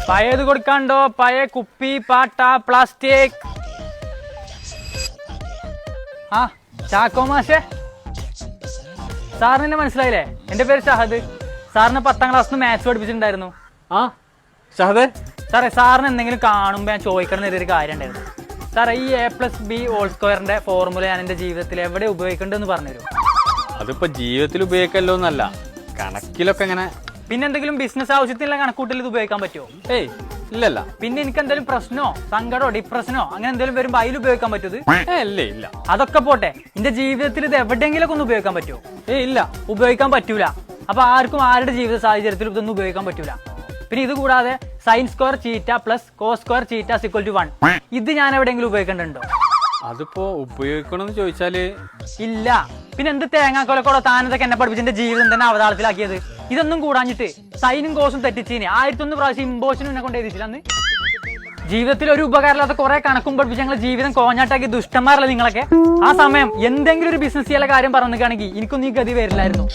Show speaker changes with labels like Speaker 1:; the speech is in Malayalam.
Speaker 1: പഴയത് കൊടുക്കാണ്ടോ? പഴയ കുപ്പി, പാട്ട, പ്ലാസ്റ്റിക്. ആ ചാക്കോ മാഷേ, സാറിന് മനസ്സിലായില്ലേ? എന്റെ പേര് ഷഹദ്. സാറിന് 10ാം ക്ലാസ്സിൽ മാത്സ് പഠിപ്പിച്ചിട്ടുണ്ടായിരുന്നു.
Speaker 2: ആ ഷഹദേ,
Speaker 1: സാറേ സാറിന് എന്തെങ്കിലും കാണുമ്പോൾ ഞാൻ ചോദിക്കണം എന്നൊരു കാര്യം ഉണ്ടായിരുന്നു. സാറേ, ഈ A+B² ഫോർമുല ഞാൻ എൻ്റെ ജീവിതത്തിൽ എവിടെ ഉപയോഗിക്കേണ്ടതെന്ന് പറഞ്ഞുതരും?
Speaker 2: അതിപ്പോ ജീവിതത്തിൽ ഉപയോഗിക്കല്ലോ എന്നല്ല, കണക്കിലൊക്കെ എങ്ങനെ.
Speaker 1: പിന്നെ എന്തെങ്കിലും ബിസിനസ് ആവശ്യത്തിനുള്ള കണക്കൂട്ടൽ ഇത് ഉപയോഗിക്കാൻ പറ്റുമോ?
Speaker 2: ഏയ് ഇല്ലല്ല.
Speaker 1: പിന്നെ എനിക്ക് എന്തെങ്കിലും പ്രശ്നമോ സങ്കടമോ ഡിപ്രഷനോ അങ്ങനെ എന്തെങ്കിലും വരുമ്പോൾ അതിൽ ഉപയോഗിക്കാൻ പറ്റുമത്?
Speaker 2: ഇല്ല ഇല്ല.
Speaker 1: അതൊക്കെ പോട്ടെ, എന്റെ ജീവിതത്തിൽ ഇത് എവിടെയെങ്കിലും ഒന്ന് ഉപയോഗിക്കാൻ പറ്റുമോ?
Speaker 2: ഇല്ല,
Speaker 1: ഉപയോഗിക്കാൻ പറ്റൂല. അപ്പൊ ആർക്കും ആരുടെ ജീവിത സാഹചര്യത്തിലും ഇതൊന്നും ഉപയോഗിക്കാൻ പറ്റൂല. പിന്നെ ഇത് കൂടാതെ sin² θ + cos² θ = 1 ഇത് ഞാൻ എവിടെയെങ്കിലും ഉപയോഗിക്കേണ്ടതുണ്ടോ?
Speaker 2: അതിപ്പോ ഉപയോഗിക്കണമെന്ന് ചോദിച്ചാല്
Speaker 1: ഇല്ല. പിന്നെ എന്ത് തേങ്ങാക്കൊലക്കോടോ താനതൊക്കെ എന്നെ പഠിപ്പിച്ചെന്റെ ജീവിതം തന്നെ അവതാളത്തിലാക്കിയത്? ഇതൊന്നും കൂടാഞ്ഞിട്ട് സൈനും കോസും തെറ്റിച്ചീന് 1001 പ്രാവശ്യം ഇമ്പോഷനും എന്നെ കൊണ്ട് എഴുതിച്ചില്ല അന്ന്. ജീവിതത്തിൽ ഒരു ഉപകാരമില്ലാത്ത കുറെ കണക്കും പഠിപ്പിച്ച് ഞങ്ങൾ ജീവിതം കോഞ്ഞാട്ടാക്കി ദുഷ്ടന്മാരല്ലേ നിങ്ങളൊക്കെ. ആ സമയം എന്തെങ്കിലും ഒരു ബിസിനസ് ചെയ്യാനുള്ള കാര്യം പറഞ്ഞിട്ടാണെങ്കിൽ എനിക്കൊന്നും ഈ ഗതി വരില്ലായിരുന്നു.